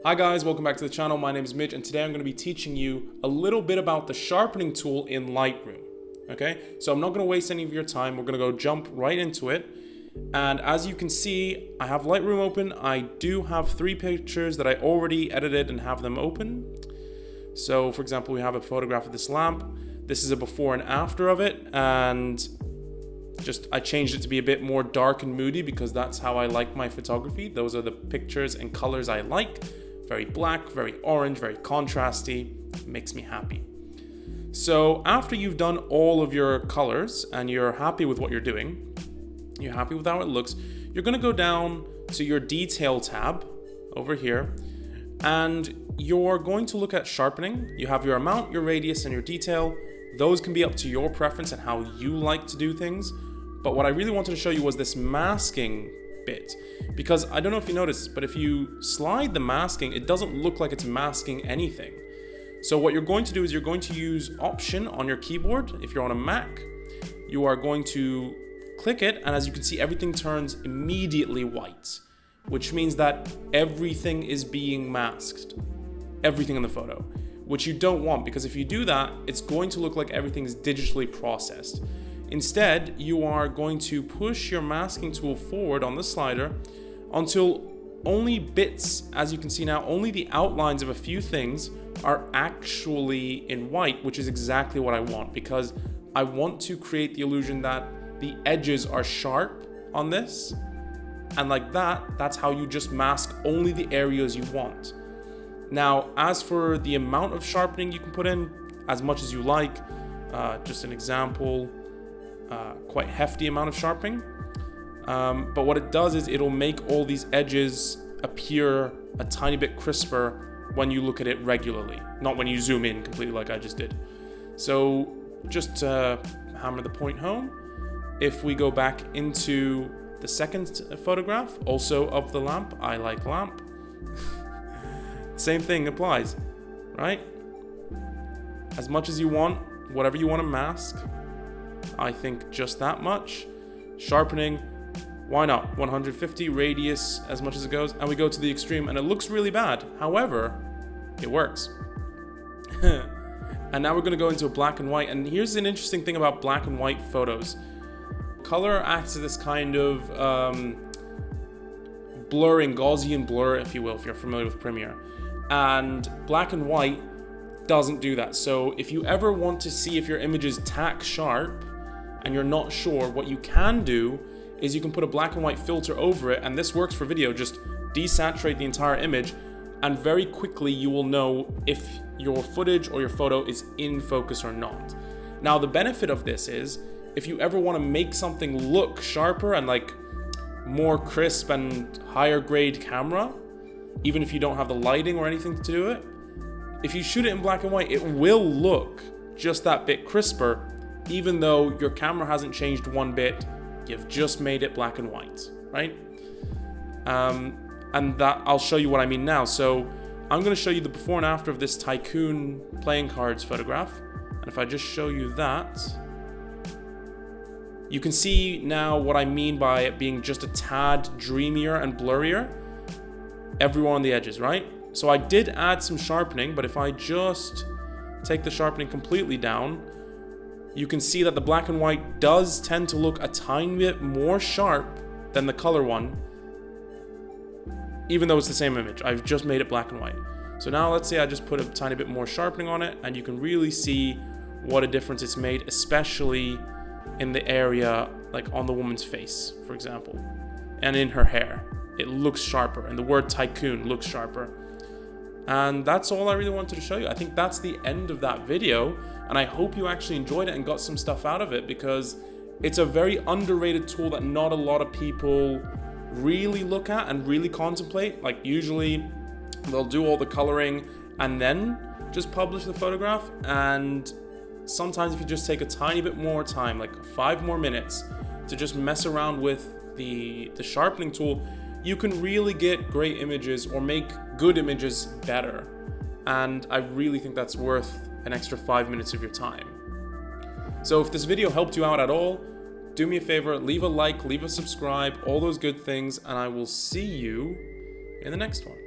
Hi guys, welcome back to the channel. My name is Mitch and today I'm going to be teaching you a little bit about the sharpening tool in Lightroom. Okay, so I'm not going to waste any of your time. We're going to go jump right into it. And as you can see, I have Lightroom open. I do have 3 pictures that I already edited and have them open. So for example, we have a photograph of this lamp. This is a before and after of it, and I changed it to be a bit more dark and moody because that's how I like my photography. Those are the pictures and colors I like. Very black, very orange, very contrasty. It makes me happy. So after you've done all of your colors and you're happy with what you're doing, you're happy with how it looks, you're going to go down to your detail tab over here and you're going to look at sharpening. You have your amount, your radius, and your detail. Those can be up to your preference and how you like to do things. But what I really wanted to show you was this masking bit, because I don't know if you noticed, but if you slide the masking, it doesn't look like it's masking anything. So what you're going to do is you're going to use Option on your keyboard. If you're on a Mac, you are going to click it, and as you can see, everything turns immediately white, which means that everything is being masked, everything in the photo, which you don't want, because if you do that, it's going to look like everything is digitally processed. Instead, you are going to push your masking tool forward on the slider until only bits, as you can see now, only the outlines of a few things are actually in white, which is exactly what I want, because I want to create the illusion that the edges are sharp on this. And like that, that's how you just mask only the areas you want. Now, as for the amount of sharpening you can put in, as much as you like, just an example, quite hefty amount of sharpening. But what it does is it'll make all these edges appear a tiny bit crisper when you look at it regularly, not when you zoom in completely like I just did. So just to hammer the point home, if we go back into the second photograph, also of the lamp, I like lamp, same thing applies, right? As much as you want, whatever you want to mask, I think just that much. Sharpening, why not? 150 radius as much as it goes, and we go to the extreme and it looks really bad. However, it works. And now we're going to go into a black and white, and here's an interesting thing about black and white photos. Color acts as this kind of blurring, Gaussian blur, if you will, if you're familiar with Premiere. And black and white doesn't do that. So if you ever want to see if your image is tack sharp and you're not sure, what you can do is you can put a black and white filter over it, and this works for video. Just desaturate the entire image and very quickly you will know if your footage or your photo is in focus or not. Now the benefit of this is if you ever want to make something look sharper and like more crisp and higher grade camera, even if you don't have the lighting or anything to do it, if you shoot it in black and white, it will look just that bit crisper, even though your camera hasn't changed one bit. You've just made it black and white, right? And that, I'll show you what I mean now. So I'm going to show you the before and after of this Tycoon playing cards photograph. And if I just show you that, you can see now what I mean by it being just a tad dreamier and blurrier everywhere on the edges, right? So I did add some sharpening, but if I just take the sharpening completely down, you can see that the black and white does tend to look a tiny bit more sharp than the color one, even though it's the same image. I've just made it black and white. So now let's say I just put a tiny bit more sharpening on it, and you can really see what a difference it's made, especially in the area like on the woman's face, for example, and in her hair. It looks sharper, and the word Tycoon looks sharper. And that's all I really wanted to show you. I think that's the end of that video, and I hope you actually enjoyed it and got some stuff out of it, because it's a very underrated tool that not a lot of people really look at and really contemplate. Like usually they'll do all the coloring and then just publish the photograph, and sometimes if you just take a tiny bit more time, like 5 more minutes, to just mess around with the sharpening tool, you can really get great images or make good images better. And I really think that's worth an extra 5 minutes of your time. So if this video helped you out at all, do me a favor, leave a like, leave a subscribe, all those good things, and I will see you in the next one.